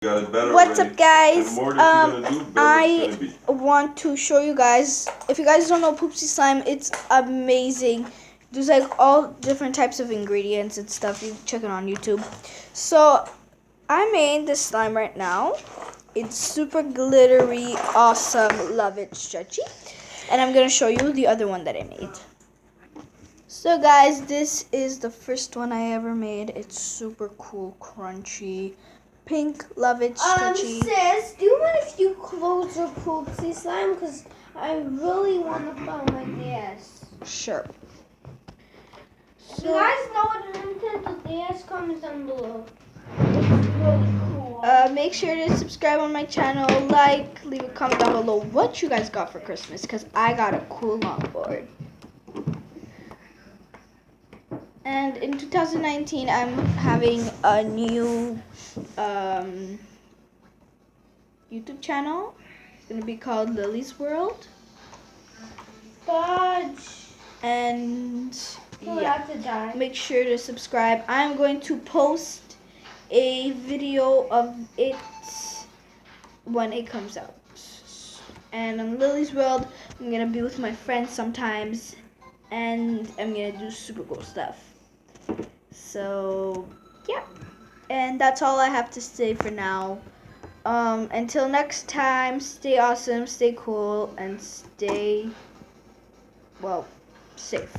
What's up, guys? I want to show you guys. If you guys don't know Poopsie slime, it's amazing. There's like all different types of ingredients and stuff. You can check it on YouTube. So I made this slime right now. It's super glittery, awesome, love it, stretchy. And I'm gonna show you the other one that I made. So guys, this is the first one I ever made. It's super cool, crunchy, pink, love it, stretchy. Sis, do you mind if you close your Poopsie slime? Because I really want to put my gas. Sure. So, you guys know what the Nintendo DS comments down below. It's really cool. Make sure to subscribe on my channel, leave a comment down below what you guys got for Christmas, because I got a cool longboard. And in 2019, I'm having a new YouTube channel. It's going to be called Lily's World. Fudge. And yeah, make sure to subscribe. I'm going to post a video of it when it comes out. And on Lily's World, I'm going to be with my friends sometimes. And I'm going to do super cool stuff. So, yeah. And that's all I have to say for now. Until next time, stay awesome, stay cool, and stay, well, safe.